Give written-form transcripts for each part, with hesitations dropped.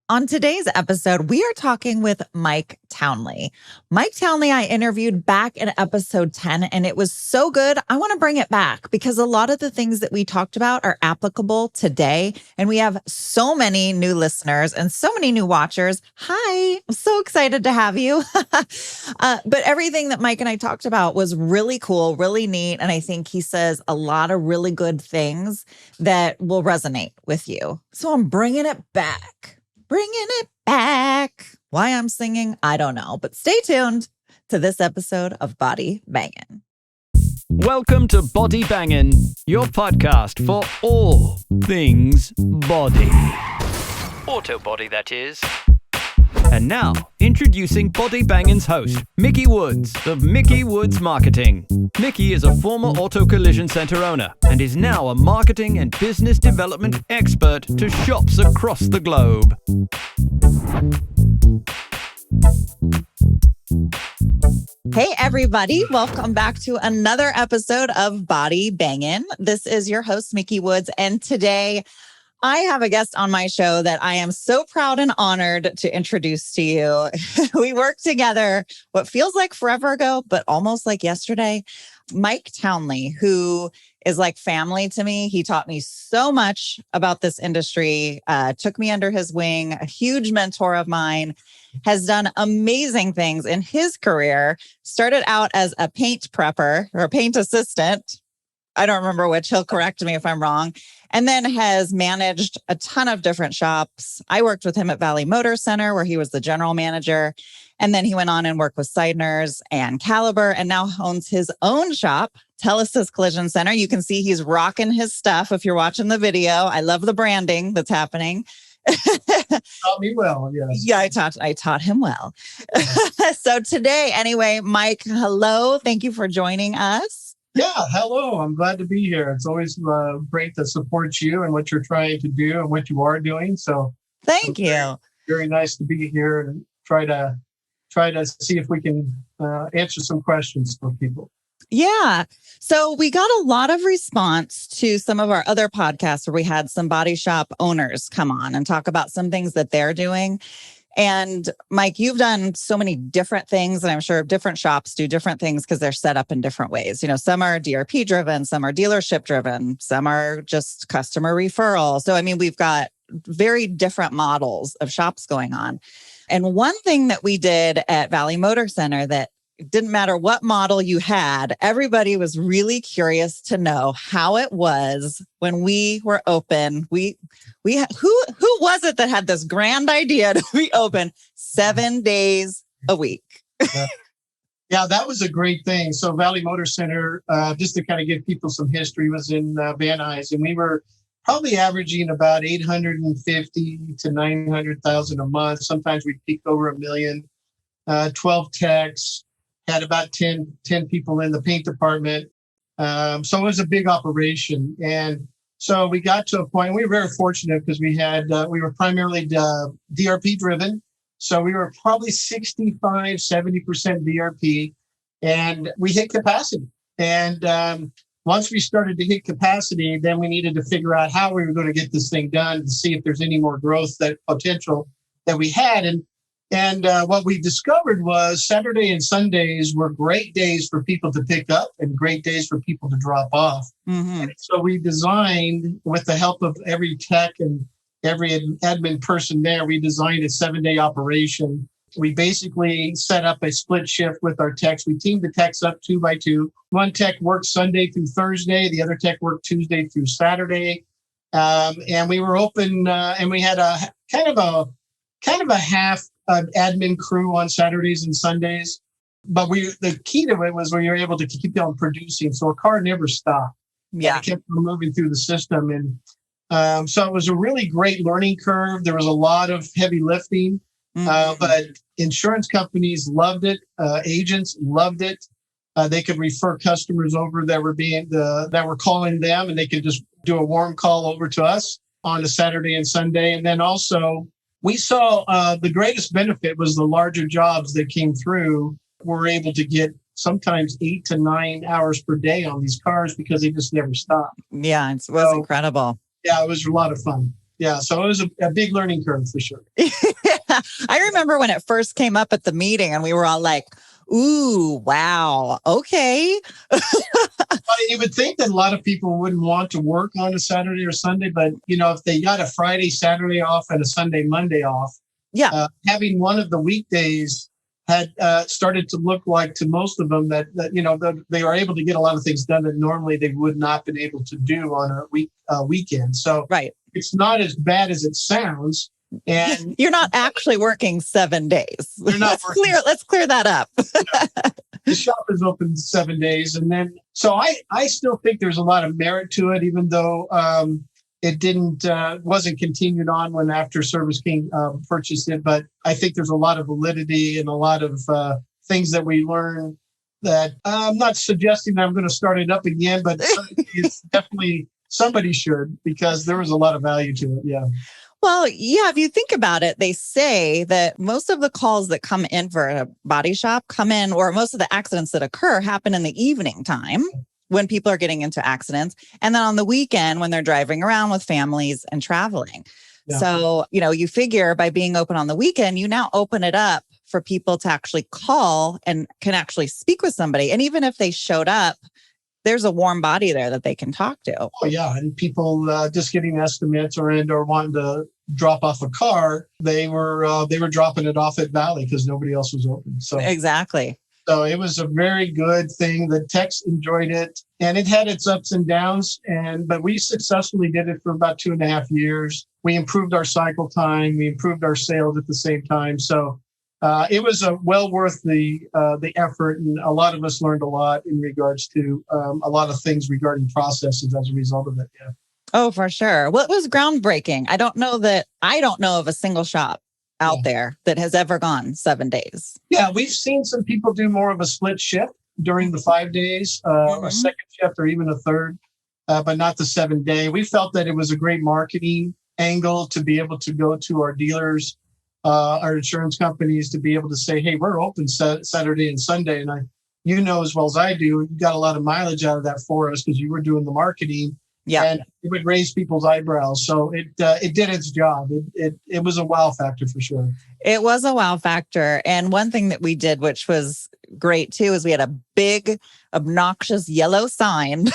On today's episode, we are talking with Mike Townley. Mike Townley, I interviewed back in episode 10, and it was so good. I want to bring it back because a lot of the things that we talked about are applicable today. And we have so many new listeners and so many new watchers. Hi, I'm so excited to have you. But everything that Mike and I talked about was really cool, really neat. And I think he says a lot of really good things that will resonate with you. So I'm bringing it back. Bringing it back. Why I'm singing, I don't know. But stay tuned to this episode of Body Bangin'. Welcome to Body Bangin', your podcast for all things body. Auto body, that is. And now, introducing Body Bangin's host, Mickey Woods of Mickey Woods Marketing. Mickey is a former Auto Collision Center owner and is now a marketing and business development expert to shops across the globe. Hey, everybody. Welcome back to another episode of Body Bangin'. This is your host, Mickey Woods, and today I have a guest on my show that I am so proud and honored to introduce to you. We worked together what feels like forever ago, but almost like yesterday. Mike Townley, who is like family to me. He taught me so much about this industry, took me under his wing, a huge mentor of mine, has done amazing things in his career, started out as a paint prepper or a paint assistant. I don't remember which. He'll correct me if I'm wrong. And then has managed a ton of different shops. I worked with him at Valley Motor Center, where he was the general manager. And then he went on and worked with Seidner's and Caliber, and now owns his own shop, Telesis Collision Center. You can see he's rocking his stuff if you're watching the video. I love the branding that's happening. Taught me well, yes. Yeah, I taught him well. So today, anyway, Mike, hello. Thank you for joining us. Yeah, hello. I'm glad to be here. It's always great to support you and what you're trying to do and what you are doing. So thank you. Very nice to be here and try to see if we can answer some questions for people. Yeah. So we got a lot of response to some of our other podcasts where we had some body shop owners come on and talk about some things that they're doing. And Mike, you've done so many different things, and I'm sure different shops do different things because they're set up in different ways. You know, some are DRP driven, some are dealership driven, some are just customer referral. So, I mean, we've got very different models of shops going on. And one thing that we did at Valley Motor Center that it didn't matter what model you had, everybody was really curious to know how it was when we were open. Who was it that had this grand idea to be open 7 days a week? Yeah, that was a great thing. So Valley Motor Center, just to kind of give people some history, was in Van Nuys, and we were probably averaging about 850 to 900,000 a month. Sometimes we'd peak over 1 million. 12 techs. Had about 10 people in the paint department. So it was a big operation. And so we got to a point, we were very fortunate because we were primarily DRP driven. So we were probably 65, 70% DRP, and we hit capacity. And once we started to hit capacity, then we needed to figure out how we were going to get this thing done to see if there's any more growth, that potential that we had. And what we discovered was Saturday and Sundays were great days for people to pick up and great days for people to drop off. Mm-hmm. And so we designed, with the help of every tech and every admin person there, we designed a 7-day operation. We basically set up a split shift with our techs. We teamed the techs up 2 by 2. One tech worked Sunday through Thursday. The other tech worked Tuesday through Saturday. And we were open, and we had a kind of a half admin crew on Saturdays and Sundays. But the key to it was we were able to keep on producing. So a car never stopped. Yeah. It kept moving through the system. And so it was a really great learning curve. There was a lot of heavy lifting, but insurance companies loved it. Agents loved it. They could refer customers over that were calling them, and they could just do a warm call over to us on a Saturday and Sunday. And then also we saw the greatest benefit was the larger jobs that came through were able to get sometimes 8 to 9 hours per day on these cars because they just never stopped. Yeah, it was incredible. Yeah, it was a lot of fun. Yeah. So it was a big learning curve for sure. I remember when it first came up at the meeting and we were all like, ooh, wow. Okay. You would think that a lot of people wouldn't want to work on a Saturday or Sunday, but if they got a Friday, Saturday off and a Sunday, Monday off, yeah, having one of the weekdays had started to look like to most of them that they were able to get a lot of things done that normally they would not have been able to do on a weekend. So right. It's not as bad as it sounds. And you're not actually working 7 days. Let's clear that up. The shop is open 7 days. And then, so I still think there's a lot of merit to it, even though it wasn't continued on when After Service King purchased it. But I think there's a lot of validity and a lot of things that we learn that I'm not suggesting that I'm going to start it up again, but it's definitely somebody should, because there was a lot of value to it. Yeah. Well, yeah, if you think about it, they say that most of the calls that come in for a body shop or most of the accidents that occur happen in the evening time when people are getting into accidents. And then on the weekend when they're driving around with families and traveling. Yeah. So, you figure by being open on the weekend, you now open it up for people to actually call and can actually speak with somebody. And even if they showed up, there's a warm body there that they can talk to. Oh, yeah. And people just getting estimates or wanting to drop off a car, they were dropping it off at Valley because nobody else was open. So exactly. So it was a very good thing. The techs enjoyed it, and it had its ups and downs. But we successfully did it for about 2.5 years. We improved our cycle time. We improved our sales at the same time. So it was well worth the effort, and a lot of us learned a lot in regards to a lot of things regarding processes as a result of it. Yeah. Oh, for sure. Well, it was groundbreaking. I don't know of a single shop out there that has ever gone 7 days. Yeah, we've seen some people do more of a split shift during the 5 days, a second shift or even a third, but not the 7-day. We felt that it was a great marketing angle to be able to go to our dealers, our insurance companies, to be able to say, hey, we're open Saturday and Sunday. And as well as I do, you got a lot of mileage out of that for us because you were doing the marketing. Yeah. And it would raise people's eyebrows. So it did its job. It was a wow factor for sure. It was a wow factor. And one thing that we did, which was great too, is we had a big, obnoxious yellow sign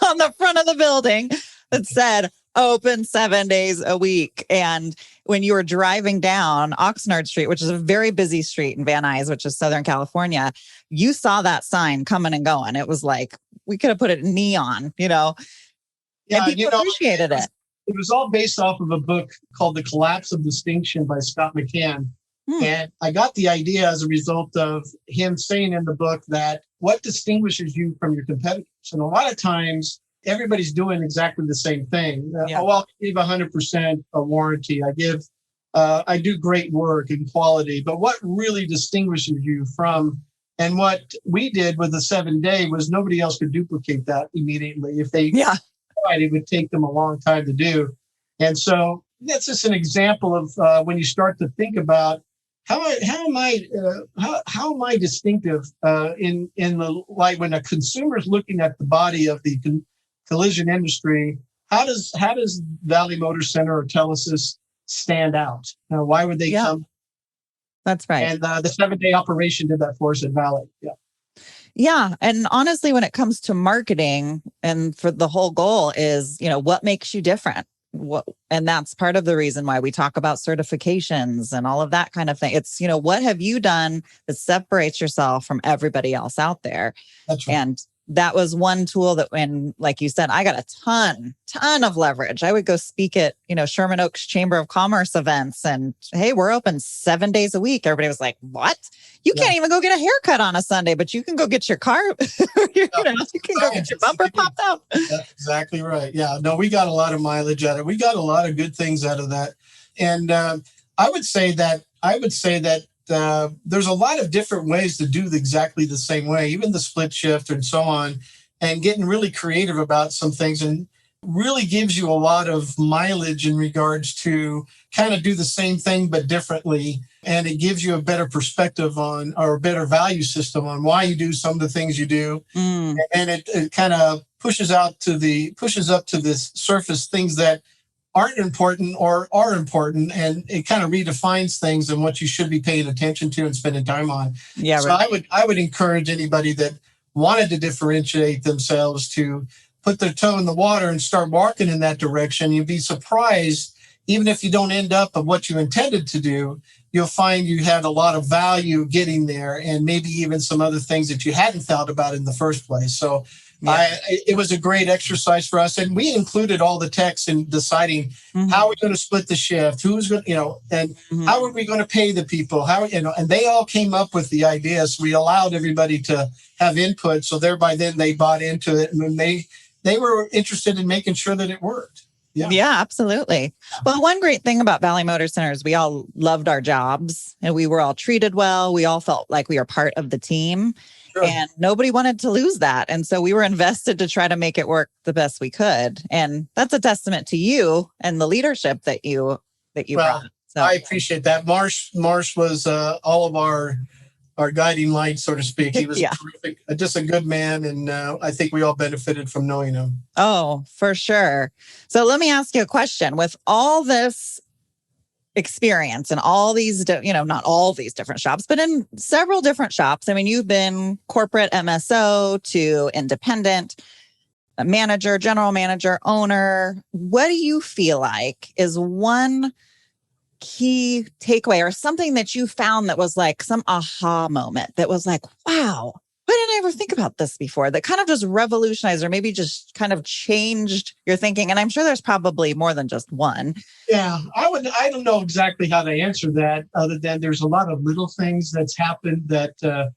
on the front of the building that said, open 7 days a week. And when you were driving down Oxnard Street, which is a very busy street in Van Nuys, which is Southern California, you saw that sign coming and going. It was like, we could have put it in neon, Yeah, and people appreciated it. It was all based off of a book called The Collapse of Distinction by Scott McCann. And I got the idea as a result of him saying in the book that what distinguishes you from your competitors. And a lot of times, everybody's doing exactly the same thing. I give 100% a warranty. I do great work and quality. But what really distinguishes you from, and what we did with the 7-day was nobody else could duplicate that immediately. If they tried, it would take them a long time to do. And so that's just an example of when you start to think about how am I distinctive in the light when a consumer is looking at the body of the collision industry. How does Valley Motor Center or Telesis stand out? Why would they come? That's right. And the 7-day operation did that for us at Valley. Yeah. Yeah. And honestly, when it comes to marketing, and for the whole goal is, what makes you different? And that's part of the reason why we talk about certifications and all of that kind of thing. It's, what have you done that separates yourself from everybody else out there? That's right. And that was one tool that when, like you said, I got a ton of leverage. I would go speak at, Sherman Oaks Chamber of Commerce events and, hey, we're open 7 days a week. Everybody was like, what? You can't even go get a haircut on a Sunday, but you can go get your car, you can go get your bumper popped out. That's exactly right. Yeah, no, we got a lot of mileage out of it. We got a lot of good things out of that. And I would say that there's a lot of different ways to do exactly the same way, even the split shift and so on, and getting really creative about some things, and really gives you a lot of mileage in regards to kind of do the same thing but differently. And it gives you a better perspective on, or a better value system on why you do some of the things you do. And it kind of pushes up to this surface things that aren't important or are important, and it kind of redefines things and what you should be paying attention to and spending time on. Yeah, So right. I would encourage anybody that wanted to differentiate themselves to put their toe in the water and start walking in that direction. You'd be surprised, even if you don't end up at what you intended to do, you'll find you had a lot of value getting there, and maybe even some other things that you hadn't thought about in the first place. So Yeah. it was a great exercise for us, and we included all the techs in deciding how we're going to split the shift, who's going, and how are we going to pay the people, how, and they all came up with the ideas. We allowed everybody to have input, so thereby then they bought into it, and then they were interested in making sure that it worked. Yeah, absolutely. Well, one great thing about Valley Motor Center is we all loved our jobs and we were all treated well. We all felt like we were part of the team. Sure. And nobody wanted to lose that. And so we were invested to try to make it work the best we could. And that's a testament to you and the leadership that you brought. So I appreciate that. Marsh was all of our guiding light, so to speak. He was terrific, just a good man. And I think we all benefited from knowing him. Oh, for sure. So let me ask you a question. With all this experience and all these, not all these different shops, but in several different shops. I mean, you've been corporate MSO to independent manager, general manager, owner. What do you feel like is one key takeaway or something that you found that was like some aha moment that was like, wow, why didn't I ever think about this before? That kind of just revolutionized or maybe just kind of changed your thinking. And I'm sure there's probably more than just one. Yeah, I don't know exactly how to answer that other than there's a lot of little things that's happened that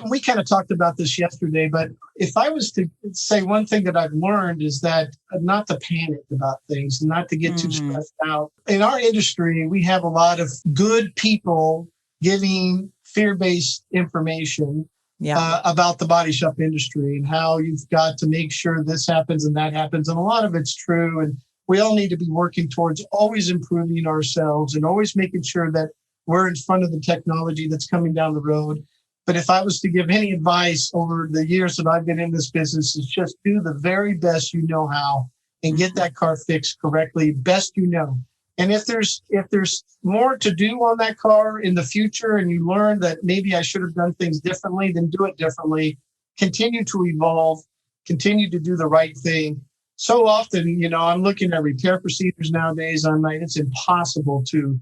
we kind of talked about this yesterday, but if I was to say one thing that I've learned is that not to panic about things, not to get too stressed out. In our industry, we have a lot of good people giving fear-based information about the body shop industry and how you've got to make sure this happens and that happens. And a lot of it's true. And we all need to be working towards always improving ourselves and always making sure that we're in front of the technology that's coming down the road. But if I was to give any advice over the years that I've been in this business, is just do the very best you know how and get that car fixed correctly, best you know. And if there's more to do on that car in the future and you learn that maybe I should have done things differently, then do it differently. Continue to evolve, continue to do the right thing. So often, I'm looking at repair procedures nowadays. It's impossible to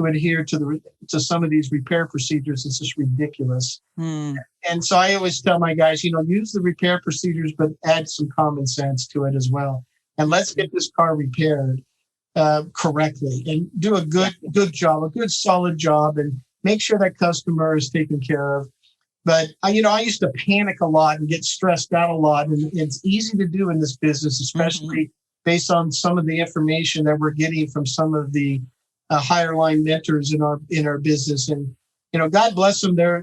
adhere to some of these repair procedures. It's just ridiculous. And so I always tell my guys, use the repair procedures, but add some common sense to it as well. And let's get this car repaired correctly and do a good job, a good solid job, and make sure that customer is taken care of. But I used to panic a lot and get stressed out a lot, and it's easy to do in this business, especially based on some of the information that we're getting from some of the higher line mentors in our business. And God bless them, they're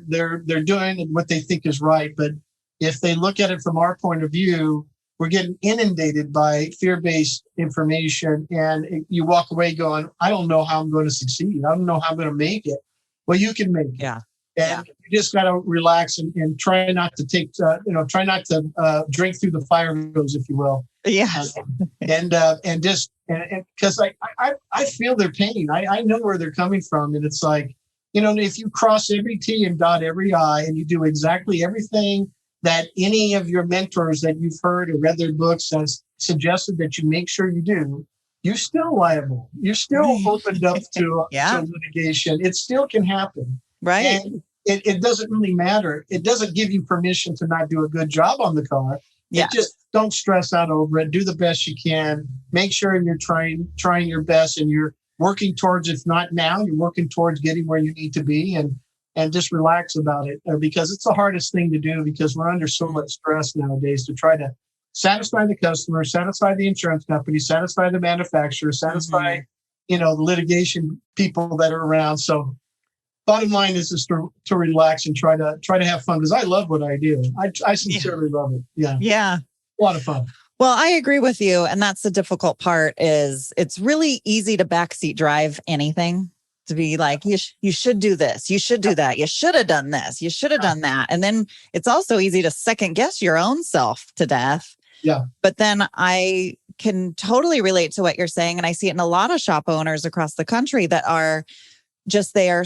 doing what they think is right. But if they look at it from our point of view, we're getting inundated by fear-based information, and you walk away going, I don't know how I'm going to succeed. I don't know how I'm going to make it. Well, you can make it. Yeah. And you just got to relax and try not to drink through the fire hose, if you will. Yeah. And because I feel their pain. I know where they're coming from. And it's like, if you cross every T and dot every I and you do exactly everything that any of your mentors that you've heard or read their books has suggested that you make sure you do, you're still liable. You're still opened up to litigation. It still can happen. Right. And it doesn't really matter. It doesn't give you permission to not do a good job on the car. Yeah. Just don't stress out over it. Do the best you can. Make sure you're trying your best and you're working towards, if not now, you're working towards getting where you need to be, and just relax about it, because it's the hardest thing to do, because we're under so much stress nowadays to try to satisfy the customer, satisfy the insurance company, satisfy the manufacturer, satisfy, the litigation people that are around. So bottom line is just to relax and try to have fun, because I love what I do. I sincerely love it. Yeah. Yeah. A lot of fun. Well, I agree with you. And that's the difficult part, is it's really easy to backseat drive anything, to be like, you should do this. You should do that. You should have done this. You should have done that. And then it's also easy to second guess your own self to death. Yeah. But then I can totally relate to what you're saying. And I see it in a lot of shop owners across the country that are just they're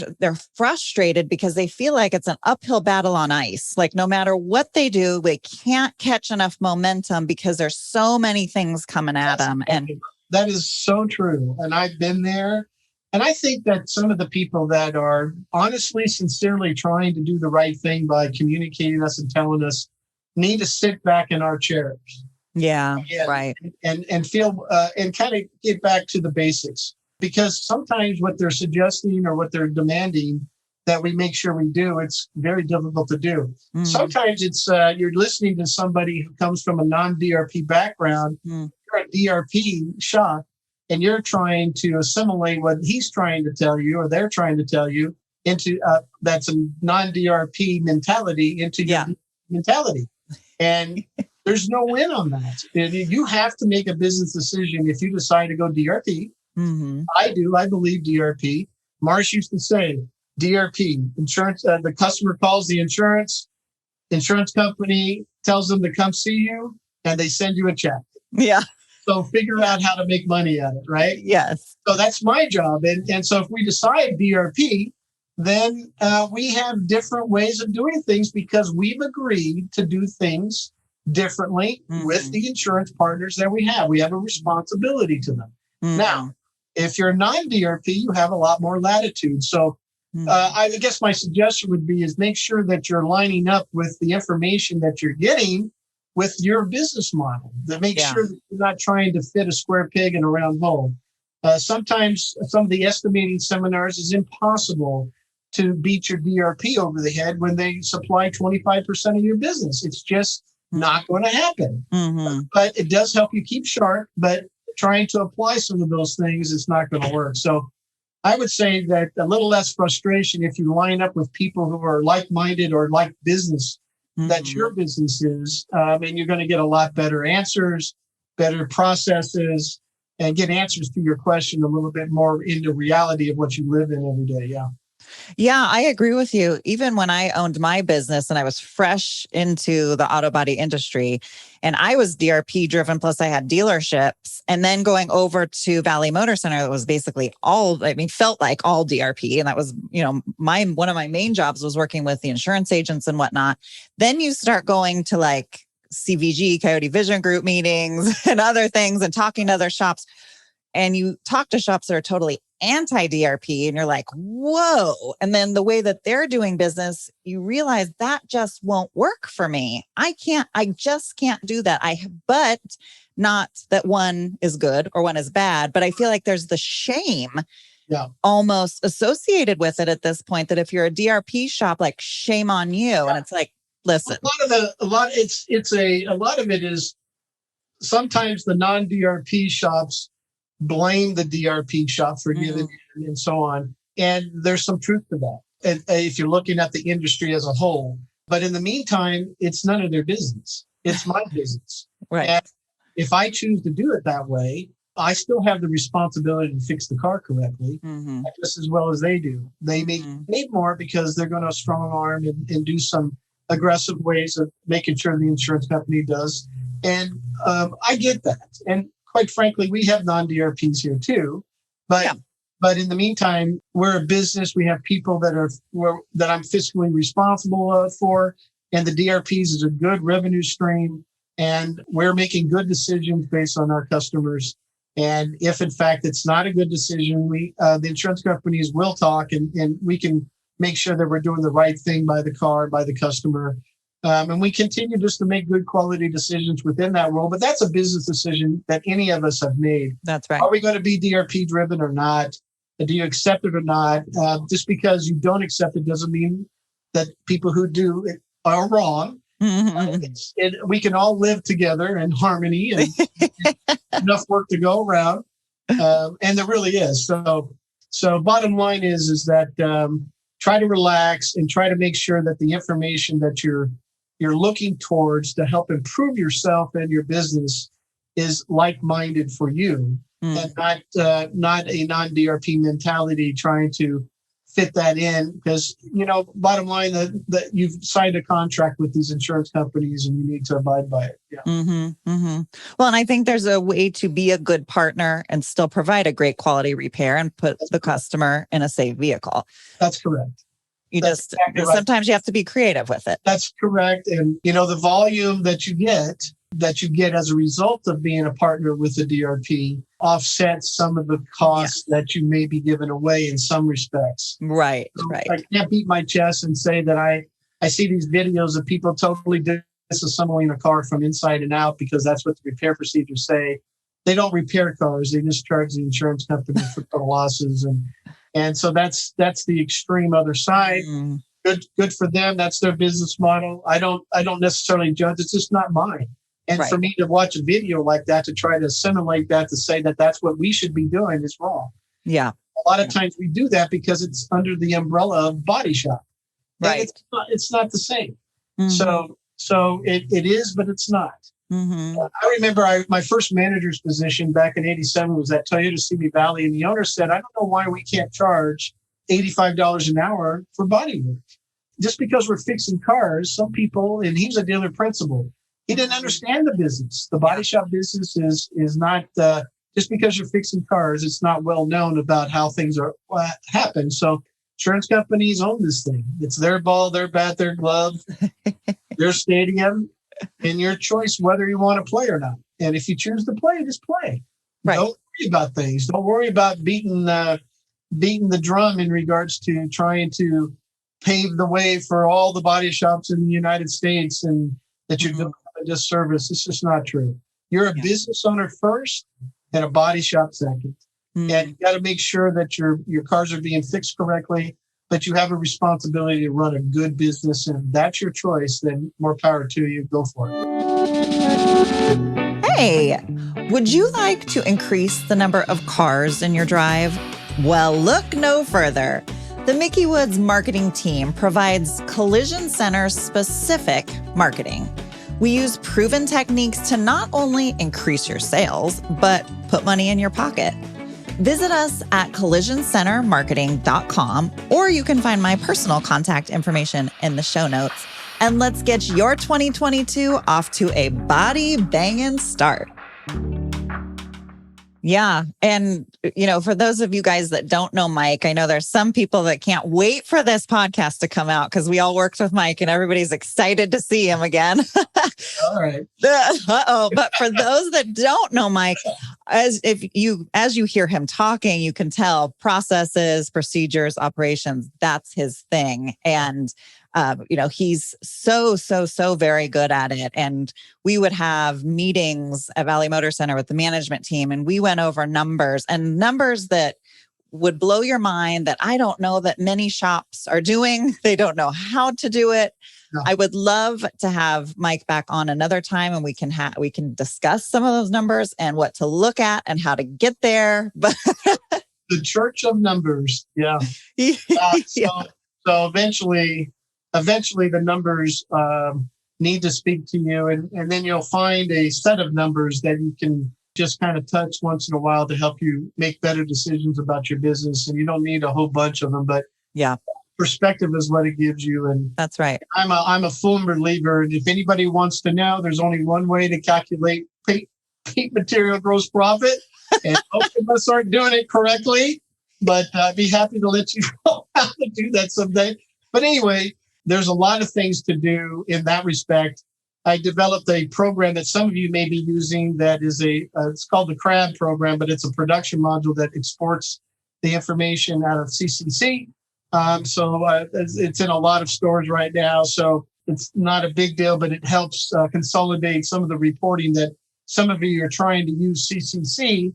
frustrated because they feel like it's an uphill battle on ice. Like no matter what they do, they can't catch enough momentum because there's so many things coming at them. And that is so true. And I've been there. And I think that some of the people that are honestly, sincerely trying to do the right thing by communicating us and telling us need to sit back in our chairs. Yeah, right. And feel and kind of get back to the basics. Because sometimes what they're suggesting or what they're demanding that we make sure we do, it's very difficult to do. Mm. Sometimes it's you're listening to somebody who comes from a non-DRP background, you're a DRP shop, and you're trying to assimilate what he's trying to tell you or they're trying to tell you into that's a non-DRP mentality into your mentality. And there's no win on that. You have to make a business decision if you decide to go DRP. Mm-hmm. I do. I believe DRP. Marsh used to say DRP insurance. The customer calls the insurance company, tells them to come see you, and they send you a check. Yeah. So figure out how to make money at it, right? Yes. So that's my job. And so if we decide DRP, then we have different ways of doing things because we've agreed to do things differently with the insurance partners that we have. We have a responsibility to them. Mm-hmm. Now, if you're non-DRP, you have a lot more latitude. So I guess my suggestion would be is make sure that you're lining up with the information that you're getting with your business model. To make sure that you're not trying to fit a square peg in a round hole. Sometimes some of the estimating seminars is impossible to beat your DRP over the head when they supply 25% of your business. It's just not going to happen. Mm-hmm. But it does help you keep sharp, but trying to apply some of those things is not going to work. So I would say that a little less frustration if you line up with people who are like-minded or like business that your business is, and you're going to get a lot better answers, better processes, and get answers to your question a little bit more into reality of what you live in every day. Yeah. Yeah, I agree with you. Even when I owned my business and I was fresh into the auto body industry and I was DRP driven, plus I had dealerships, and then going over to Valley Motor Center, that was basically felt like all DRP. And that was, one of my main jobs was working with the insurance agents and whatnot. Then you start going to like CVG, Coyote Vision Group meetings and other things and talking to other shops. And you talk to shops that are totally anti-DRP and you're like, whoa. And then the way that they're doing business, you realize that just won't work for me. I just can't do that. But not that one is good or one is bad, but I feel like there's the shame almost associated with it at this point, that if you're a DRP shop, like shame on you. Yeah. And it's like, listen, a lot of it is sometimes the non-DRP shops blame the DRP shop for giving and so on. And there's some truth to that. And if you're looking at the industry as a whole, but in the meantime, it's none of their business. It's my business. Right. And if I choose to do it that way, I still have the responsibility to fix the car correctly, just as well as they do. They may need more because they're going to strong arm and do some aggressive ways of making sure the insurance company does. And I get that. And quite frankly, we have non-DRPs here too, but in the meantime, we're a business. We have people that I'm fiscally responsible for, and the DRPs is a good revenue stream, and we're making good decisions based on our customers. And if in fact it's not a good decision, the insurance companies will talk, and we can make sure that we're doing the right thing by the car, by the customer. And we continue just to make good quality decisions within that role. But that's a business decision that any of us have made. That's right. Are we going to be DRP driven or not? Do you accept it or not? Just because you don't accept it doesn't mean that people who do it are wrong. We can all live together in harmony and enough work to go around. And there really is. So bottom line is that try to relax and try to make sure that the information that you're looking towards to help improve yourself and your business is like-minded for you and not a non-DRP mentality trying to fit that in because, bottom line that you've signed a contract with these insurance companies and you need to abide by it. Yeah. Well, and I think there's a way to be a good partner and still provide a great quality repair and put the customer in a safe vehicle. That's correct. That's exactly right. Sometimes you have to be creative with it. That's correct. And, the volume that you get as a result of being a partner with the DRP offsets some of the costs that you may be giving away in some respects. Right, so right. I can't beat my chest and say that I see these videos of people totally disassembling a car from inside and out because that's what the repair procedures say. They don't repair cars. They just charge the insurance company for total losses. And so that's the extreme other side. Good for them. That's their business model. I don't necessarily judge. It's just not mine. And for me to watch a video like that, to try to assimilate that, to say that that's what we should be doing is wrong. Yeah. A lot of times we do that because it's under the umbrella of body shop. Right. It's not the same. So it is, but it's not. I remember my first manager's position back in 87 was at Toyota Simi Valley. And the owner said, I don't know why we can't charge $85 an hour for body work. Just because we're fixing cars, some people, and he's a dealer principal, he didn't understand the business. The body shop business is not, just because you're fixing cars, it's not well known about how things happen. So insurance companies own this thing. It's their ball, their bat, their glove, their stadium, and your choice whether you want to play or not. And if you choose to play, just play. Right. Don't worry about things. Don't worry about beating the drum in regards to trying to pave the way for all the body shops in the United States and that you're doing a disservice. It's just not true. You're a business owner first and a body shop second. And you got to make sure that your cars are being fixed correctly, but you have a responsibility to run a good business. And if that's your choice, then more power to you. Go for it. Hey, would you like to increase the number of cars in your drive? Well, look no further. The Mickey Woods marketing team provides Collision Center specific marketing. We use proven techniques to not only increase your sales, but put money in your pocket. Visit us at collisioncentermarketing.com, or you can find my personal contact information in the show notes. And let's get your 2022 off to a body banging start. Yeah. And, for those of you guys that don't know Mike, I know there's some people that can't wait for this podcast to come out because we all worked with Mike and everybody's excited to see him again. All right. But for those that don't know Mike, as you hear him talking, you can tell processes, procedures, operations, that's his thing. And he's so very good at it. And we would have meetings at Valley Motor Center with the management team, and we went over numbers that would blow your mind that I don't know that many shops are doing. They don't know how to do it. No. I would love to have Mike back on another time, and we can discuss some of those numbers and what to look at and how to get there. But the church of numbers. Yeah. So eventually the numbers need to speak to you, and then you'll find a set of numbers that you can just kind of touch once in a while to help you make better decisions about your business. And you don't need a whole bunch of them, but perspective is what it gives you. And that's right. I'm a full believer. And if anybody wants to know, there's only one way to calculate paint material gross profit. And most of us aren't doing it correctly, but I'd be happy to let you know how to do that someday. But anyway, there's a lot of things to do in that respect. I developed a program that some of you may be using that is it's called the CRAB program, but it's a production module that exports the information out of CCC. So it's in a lot of stores right now. So it's not a big deal, but it helps consolidate some of the reporting that some of you are trying to use CCC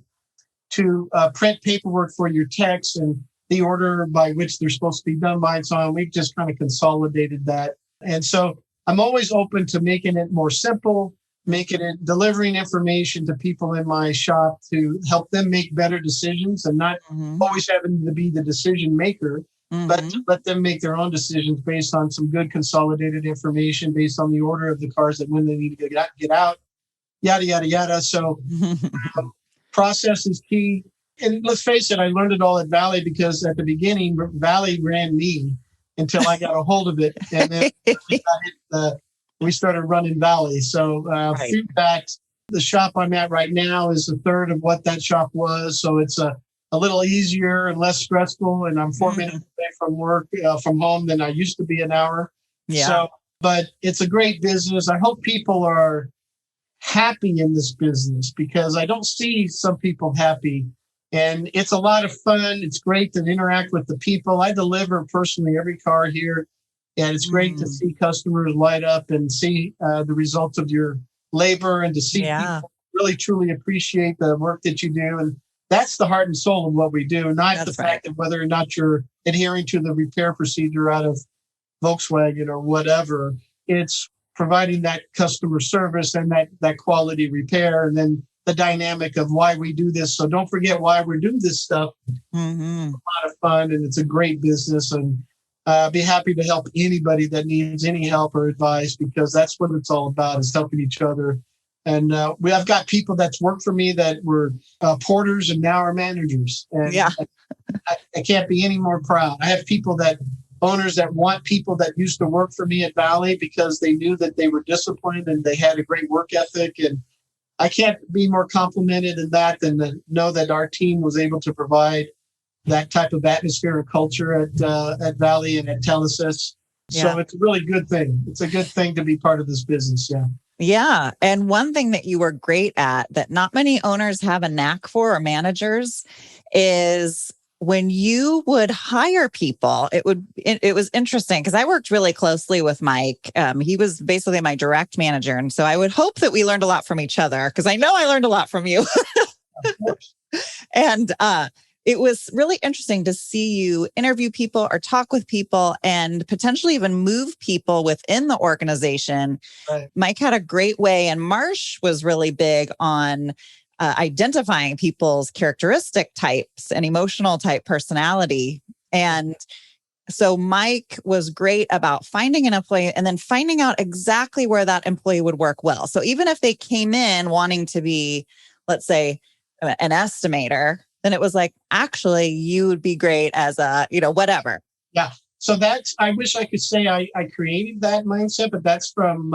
to print paperwork for your techs and the order by which they're supposed to be done by and so on. We've just kind of consolidated that. And so I'm always open to making it more simple, delivering information to people in my shop to help them make better decisions and not always having to be the decision maker, but to let them make their own decisions based on some good consolidated information, based on the order of the cars that when they need to get out, yada, yada, yada. So process is key. and let's face it, I learned it all at Valley because at the beginning, Valley ran me until I got a hold of it. And then we started running Valley. So Right. through that, the shop I'm at right now is a third of what that shop was. So it's a little easier and less stressful. And I'm 4 minutes away from work, from home than I used to be an hour. Yeah. So, but it's a great business. I hope people are happy in this business because I don't see some people happy. And it's a lot of fun. It's great to interact with the people. I deliver personally every car here. And it's great to see customers light up and see the results of your labor and to see people really truly appreciate the work that you do. And that's the heart and soul of what we do, not the fact of whether or not you're adhering to the repair procedure out of Volkswagen or whatever. It's providing that customer service and that quality repair, and then the dynamic of why we do this. So don't forget why we're doing this stuff. Mm-hmm. It's a lot of fun and it's a great business, and be happy to help anybody that needs any help or advice, because that's what it's all about, is helping each other. And I've got people that's worked for me that were porters and now are managers. And I can't be any more proud. I have owners that want people that used to work for me at Valley because they knew that they were disciplined and they had a great work ethic. And I can't be more complimented in that than to know that our team was able to provide that type of atmosphere and culture at Valley and at Telesis. So it's a really good thing. It's a good thing to be part of this business. Yeah. Yeah. And one thing that you were great at that not many owners have a knack for, or managers, is when you would hire people, it was interesting because I worked really closely with Mike. He was basically my direct manager. And so I would hope that we learned a lot from each other, because I know I learned a lot from you. Of course. And it was really interesting to see you interview people or talk with people and potentially even move people within the organization. Right. Mike had a great way, and Marsh was really big on identifying people's characteristic types and emotional type personality. And so Mike was great about finding an employee and then finding out exactly where that employee would work well. So even if they came in wanting to be, let's say, an estimator, then it was like, actually, you would be great as a, whatever. Yeah. So I wish I could say I created that mindset, but that's from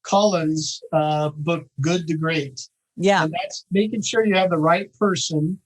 Collins' book, Good to Great. Yeah. And that's making sure you have the right person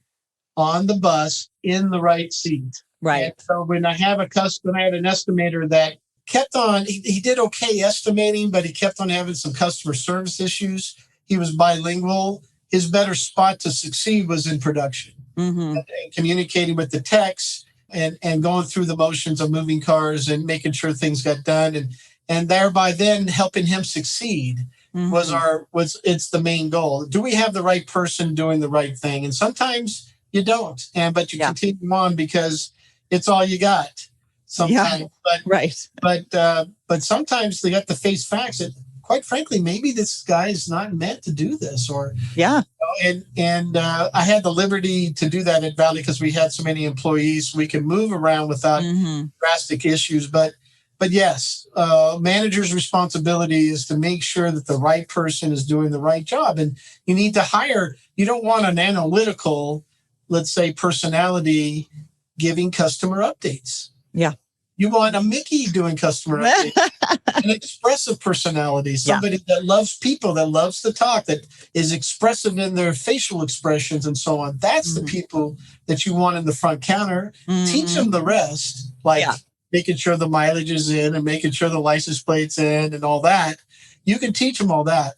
on the bus in the right seat. Right. And so when I had an estimator that kept on, he did okay estimating, but he kept on having some customer service issues. He was bilingual. His better spot to succeed was in production, and communicating with the techs and going through the motions of moving cars and making sure things got done, and thereby then helping him succeed it's the main goal. Do we have the right person doing the right thing? And sometimes you don't, but you continue on because it's all you got. Sometimes, but sometimes they got to face facts that, quite frankly, maybe this guy is not meant to do this, or and I had the liberty to do that at Valley because we had so many employees. We can move around without drastic issues, but yes, manager's responsibility is to make sure that the right person is doing the right job, and you need to hire. You don't want an analytical, let's say, personality giving customer updates. Yeah. You want a Mickey doing customer updates, an expressive personality, somebody that loves people, that loves to talk, that is expressive in their facial expressions and so on. That's the people that you want in the front counter. Teach them the rest, like making sure the mileage is in and making sure the license plate's in and all that. You can teach them all that,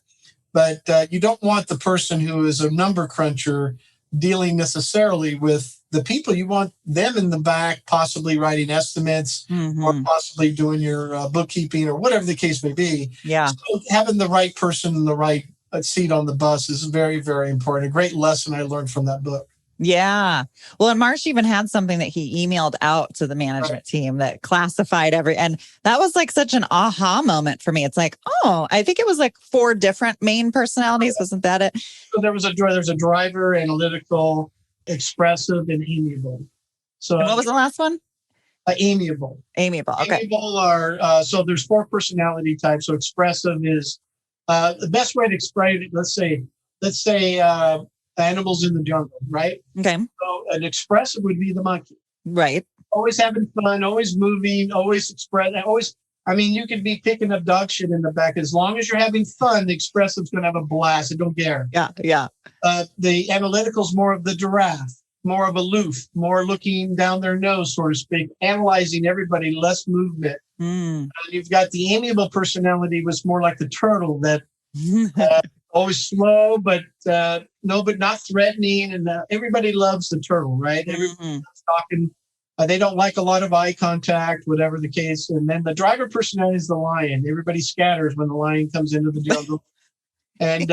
but you don't want the person who is a number cruncher dealing necessarily with the people. You want them in the back, possibly writing estimates or possibly doing your bookkeeping or whatever the case may be. Yeah. So having the right person in the right seat on the bus is very, very important. A great lesson I learned from that book. Yeah. Well, and Marsh even had something that he emailed out to the management team that classified and that was like such an aha moment for me. It's like, oh, I think it was like 4 different main personalities. Wasn't that it? So there's a driver, analytical, expressive, and amiable. So and what was the last one? Amiable. Amiable. Okay. Amiable are, so there's 4 personality types. So expressive is the best way to explain it. Let's say animals in the jungle, right? Okay. So an expressive would be the monkey. Right. Always having fun, always moving, always I mean, you could be picking up dog shit in the back. As long as you're having fun, the expressive's going to have a blast. I don't care. Yeah. Yeah. The analytical's more of the giraffe, more of aloof, more looking down their nose, so to speak, analyzing everybody, less movement. You've got the amiable personality, was more like the turtle that always slow, but not threatening. And everybody loves the turtle, right? Everybody's talking. They don't like a lot of eye contact, whatever the case. And then the driver personality is the lion. Everybody scatters when the lion comes into the jungle. And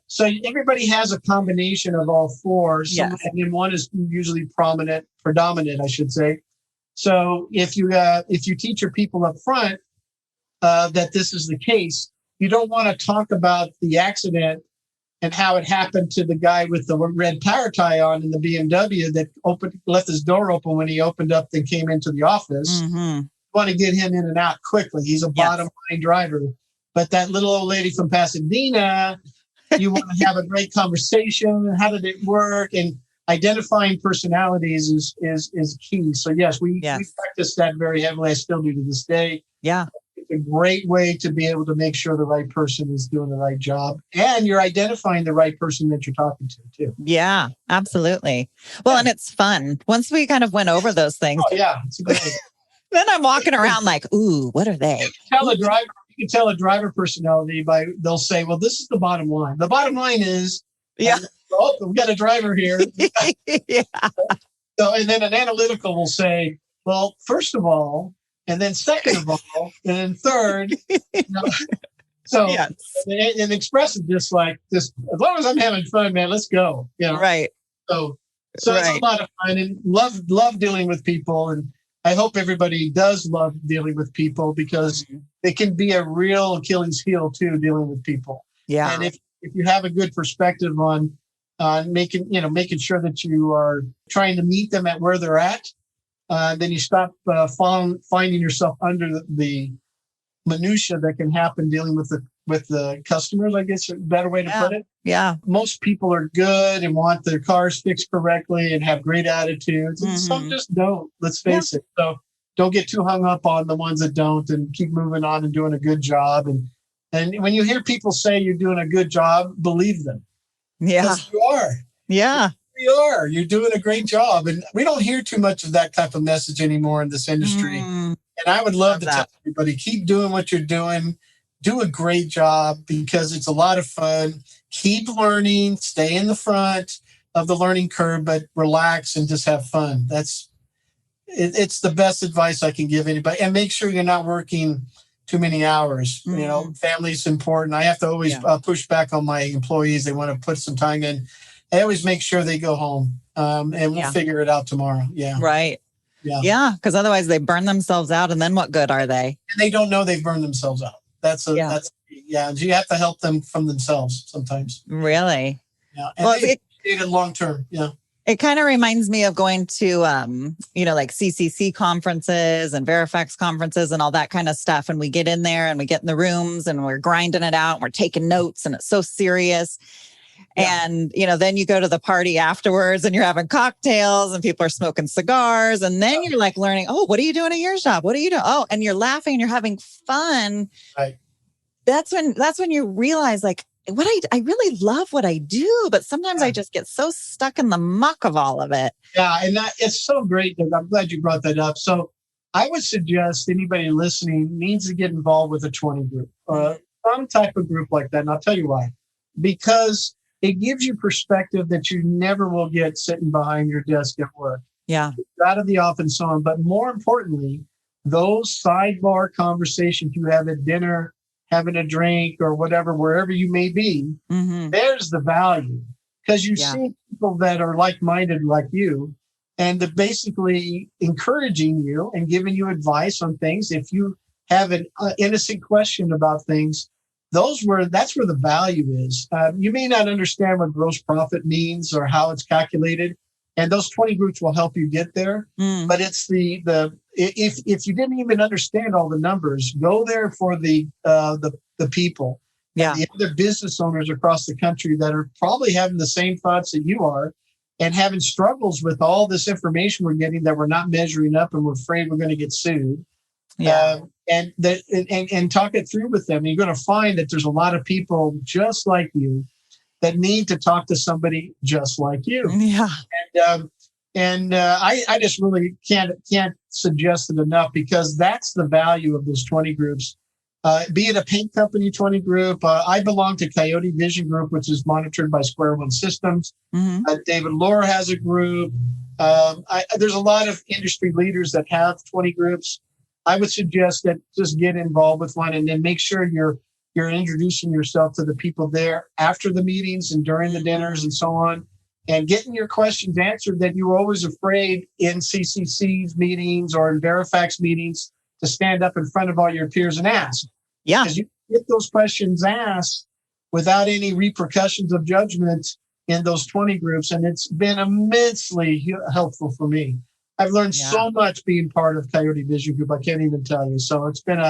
so everybody has a combination of all four. And then one is usually predominant, I should say. So if you teach your people up front that this is the case, you don't want to talk about the accident and how it happened to the guy with the red power tie on in the BMW that left his door open when he opened up and came into the office. You want to get him in and out quickly. He's a bottom line driver. But that little old lady from Pasadena, you want to have a great conversation. How did it work? And identifying personalities is key. So yes, we practice that very heavily. I still do to this day. Yeah. It's a great way to be able to make sure the right person is doing the right job, and you're identifying the right person that you're talking to too. Yeah, absolutely. Well, and it's fun. Once we kind of went over those things. Oh yeah. It's great. Then I'm walking around like, ooh, what are they? You can tell a driver personality they'll say, well, this is the bottom line. The bottom line is, we've got a driver here. So, and then an analytical will say, well, first of all, and then second of all, and then third. So, and expressive, just like this, as long as I'm having fun, man, let's go. Right. So it's a lot of fun, and love dealing with people. And I hope everybody does love dealing with people, because it can be a real Achilles heel too, dealing with people. Yeah. And if you have a good perspective on making sure that you are trying to meet them at where they're at, then you stop finding yourself under the minutia that can happen dealing with the customers, I guess, a better way to put it. Yeah. Most people are good and want their cars fixed correctly and have great attitudes. And some just don't, let's face it. So don't get too hung up on the ones that don't, and keep moving on and doing a good job. And when you hear people say you're doing a good job, believe them. Yeah. You are. Yeah. You are. You're doing a great job. And we don't hear too much of that type of message anymore in this industry. And I would love to tell everybody, keep doing what you're doing. Do a great job, because it's a lot of fun. Keep learning, stay in the front of the learning curve, but relax and just have fun. It's the best advice I can give anybody. And make sure you're not working too many hours. Family's important. I have to always push back on my employees. They want to put some time in. I always make sure they go home, and we'll figure it out tomorrow. Yeah. Right. Yeah. Because otherwise they burn themselves out, and then what good are they? And they don't know they've burned themselves out. You have to help them from themselves sometimes. Really? Yeah. And well, it long term. Yeah. It kind of reminds me of going to, like CCC conferences and Verifax conferences and all that kind of stuff. And we get in there and we get in the rooms and we're grinding it out and we're taking notes, and it's so serious. Yeah. And, then you go to the party afterwards and you're having cocktails and people are smoking cigars. And then you're like learning, oh, what are you doing at your job? What are you doing? Oh, and you're laughing and you're having fun. Right. That's when you realize, like, what I really love what I do, but sometimes I just get so stuck in the muck of all of it. Yeah. And it's so great. I'm glad you brought that up. So I would suggest anybody listening needs to get involved with a 20 group, some type of group like that. And I'll tell you why. Because it gives you perspective that you never will get sitting behind your desk at work. Yeah. Out of the office and so on. But more importantly, those sidebar conversations you have at dinner, having a drink or whatever, wherever you may be, there's the value. Because you see people that are like-minded like you, and they're basically encouraging you and giving you advice on things. If you have an innocent question about things, that's where the value is. You may not understand what gross profit means or how it's calculated, and those 20 groups will help you get there. But it's if you didn't even understand all the numbers, go there for the people. Yeah. and the other business owners across the country that are probably having the same thoughts that you are and having struggles with all this information we're getting that we're not measuring up and we're afraid we're going to get sued. Yeah. And talk it through with them. You're going to find that there's a lot of people just like you that need to talk to somebody just like you. Yeah. I just really can't suggest it enough, because that's the value of those 20 groups. Be it a paint company 20 group. I belong to Coyote Vision Group, which is monitored by Square One Systems. Mm-hmm. David Lohr has a group. There's a lot of industry leaders that have 20 groups. I would suggest that just get involved with one, and then make sure you're introducing yourself to the people there after the meetings and during the dinners and so on, and getting your questions answered that you were always afraid in CCC's meetings or in Verifax meetings to stand up in front of all your peers and ask. Yeah. Because you get those questions asked without any repercussions of judgment in those 20 groups. And it's been immensely helpful for me. I've learned so much being part of Coyote Vision Group. I can't even tell you. So it's been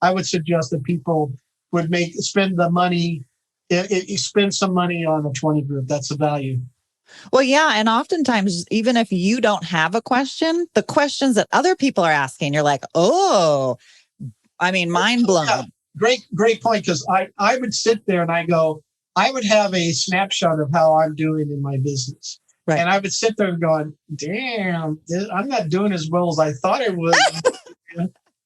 I would suggest that people would spend the money. You spend some money on a 20 group. That's the value. Well, yeah. And oftentimes, even if you don't have a question, the questions that other people are asking, you're like, oh, I mean, mind blown. Yeah. Great point. Because I would sit there and I would have a snapshot of how I'm doing in my business. Right. And I would sit there and going, damn, I'm not doing as well as I thought I would.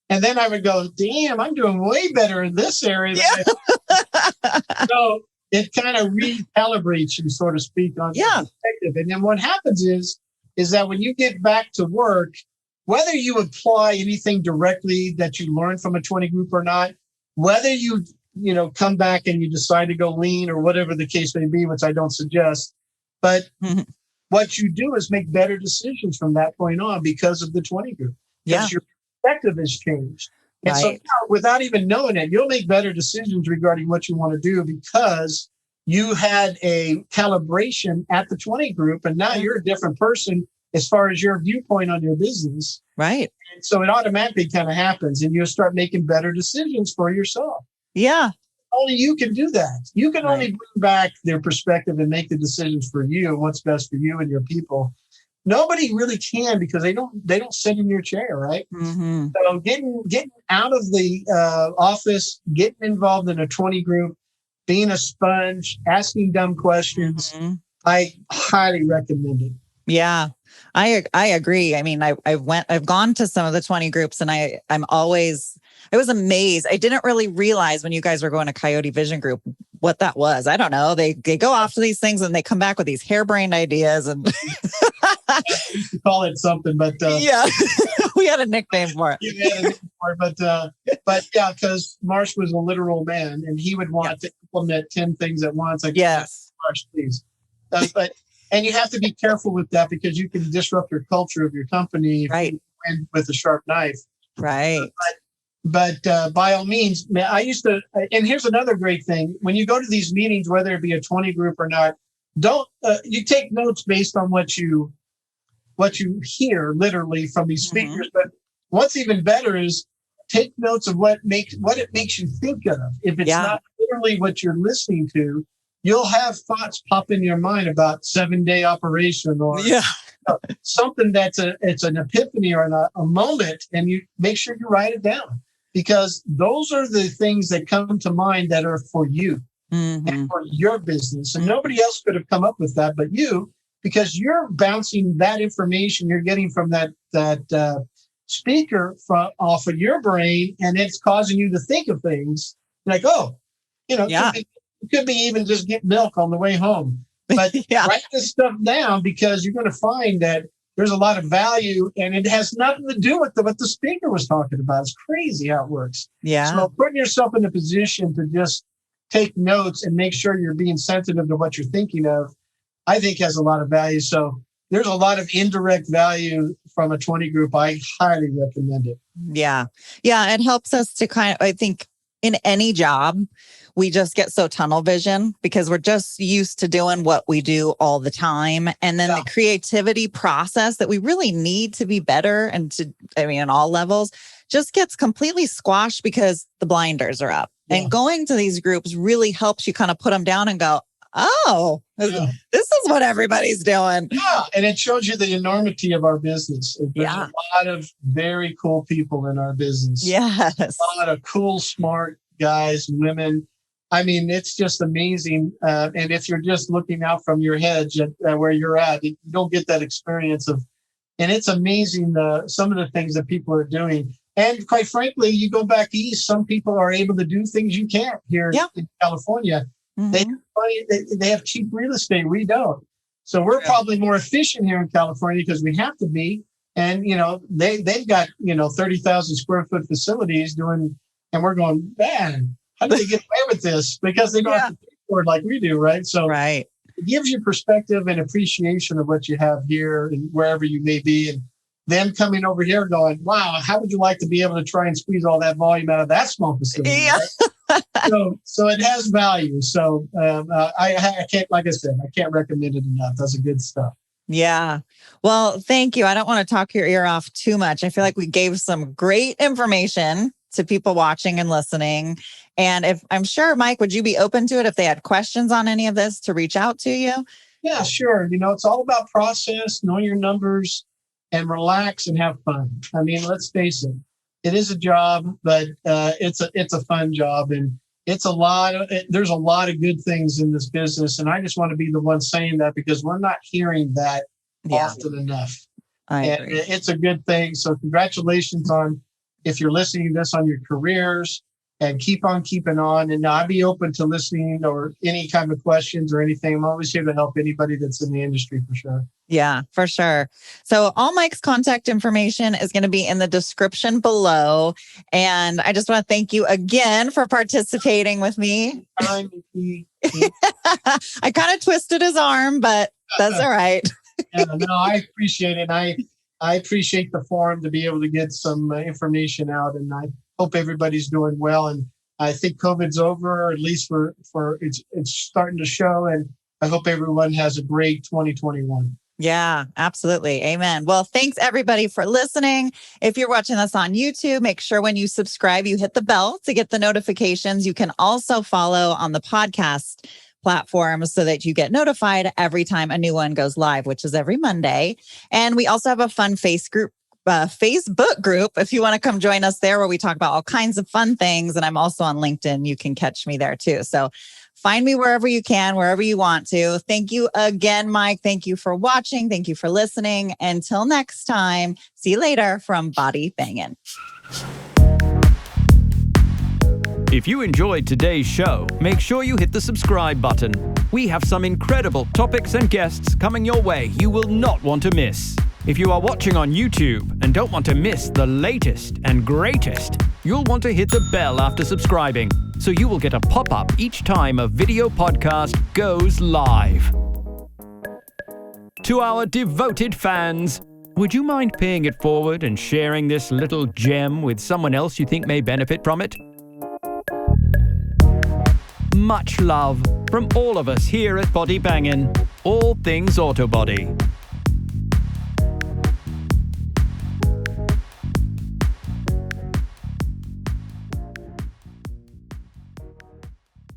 And then I would go, damn, I'm doing way better in this area. So it kind of recalibrates you, so to speak, on your perspective. And then what happens is that when you get back to work, whether you apply anything directly that you learned from a 20 group or not, whether you come back and you decide to go lean or whatever the case may be, which I don't suggest, but what you do is make better decisions from that point on because of the 20 group. Because your perspective has changed. And so now, without even knowing it, you'll make better decisions regarding what you want to do because you had a calibration at the 20 group, and now you're a different person as far as your viewpoint on your business. Right. And so it automatically kind of happens, and you'll start making better decisions for yourself. Yeah. Only you can do that. You can only bring back their perspective and make the decisions for you and what's best for you and your people. Nobody really can, because they don't sit in your chair, right? Mm-hmm. So getting out of the office, getting involved in a 20 group, being a sponge, asking dumb questions, I highly recommend it. Yeah, I agree. I mean, I've gone to some of the 20 groups, and I was amazed. I didn't really realize when you guys were going to Coyote Vision Group what that was. I don't know. They go off to these things and they come back with these harebrained ideas, and I used to call it something, but we had a nickname for it. But yeah, because Marsh was a literal man, and he would want to implement 10 things at once. Like, Marsh, please. And you have to be careful with that, because you can disrupt your culture of your company if you went with a sharp knife. Right. But by all means, I used to, and here's another great thing. When you go to these meetings, whether it be a 20 group or not, you take notes based on what you hear literally from these speakers. But what's even better is take notes of what it makes you think of. If it's not literally what you're listening to, you'll have thoughts pop in your mind about 7-day operation or something it's an epiphany or a moment, and you make sure you write it down, because those are the things that come to mind that are for you and for your business. And nobody else could have come up with that but you, because you're bouncing that information you're getting from that speaker off of your brain, and it's causing you to think of things like, it could be even just get milk on the way home. But write this stuff down, because you're going to find that there's a lot of value, and it has nothing to do with what the speaker was talking about. It's crazy how it works. Yeah. So putting yourself in a position to just take notes and make sure you're being sensitive to what you're thinking of, I think has a lot of value. So there's a lot of indirect value from a 20 group. I highly recommend it. Yeah. Yeah. It helps us to I think in any job, we just get so tunnel vision because we're just used to doing what we do all the time. And then the creativity process that we really need to be better in all levels just gets completely squashed because the blinders are up. And going to these groups really helps you kind of put them down and go, oh, this is what everybody's doing. Yeah, and it shows you the enormity of our business. There's a lot of very cool people in our business. Yes. A lot of cool, smart guys, women. I mean, it's just amazing. And if you're just looking out from your hedge at where you're at, you don't get that experience of, and it's amazing some of the things that people are doing. And quite frankly, you go back east, some people are able to do things you can't here in California. Mm-hmm. They have cheap real estate. We don't. So we're probably more efficient here in California because we have to be. And, they've got, 30,000 square foot facilities doing, and we're going, man, how do they get away with this? Because they don't have to pay for it like we do, right? So it gives you perspective and appreciation of what you have here and wherever you may be. And them coming over here going, wow, how would you like to be able to try and squeeze all that volume out of that small facility? Yeah. Right? So it has value. So I can't, like I said, I can't recommend it enough. That's good stuff. Yeah. Well, thank you. I don't want to talk your ear off too much. I feel like we gave some great information to people watching and listening. And if I'm sure, Mike, would you be open to it if they had questions on any of this to reach out to you? Yeah, sure. It's all about process, know your numbers, and relax and have fun. I mean, let's face it. It is a job, but it's a fun job, and there's a lot of good things in this business. And I just want to be the one saying that because we're not hearing that often enough. I agree. It's a good thing. So congratulations on, if you're listening to this, on your careers, and keep on keeping on. And I'd be open to listening or any kind of questions or anything. I'm always here to help anybody that's in the industry for sure. Yeah, for sure. So all Mike's contact information is going to be in the description below. And I just want to thank you again for participating with me. I kind of twisted his arm, but that's all right. I appreciate it. I appreciate the forum to be able to get some information out, and I hope everybody's doing well. And I think COVID's over, or at least for it's starting to show. And I hope everyone has a great 2021. Yeah, absolutely. Amen. Well, thanks everybody for listening. If you're watching us on YouTube, make sure when you subscribe, you hit the bell to get the notifications. You can also follow on the podcast platforms so that you get notified every time a new one goes live, which is every Monday. And we also have a fun Facebook group if you want to come join us there, where we talk about all kinds of fun things. And I'm also on LinkedIn. You can catch me there too. So find me wherever you can, wherever you want to. Thank you again, Mike. Thank you for watching. Thank you for listening. Until next time, see you later from Body Bangin'. If you enjoyed today's show, make sure you hit the subscribe button. We have some incredible topics and guests coming your way you will not want to miss. If you are watching on YouTube and don't want to miss the latest and greatest, you'll want to hit the bell after subscribing, so you will get a pop-up each time a video podcast goes live. To our devoted fans, would you mind paying it forward and sharing this little gem with someone else you think may benefit from it? Much love from all of us here at Body Bangin', all things auto body.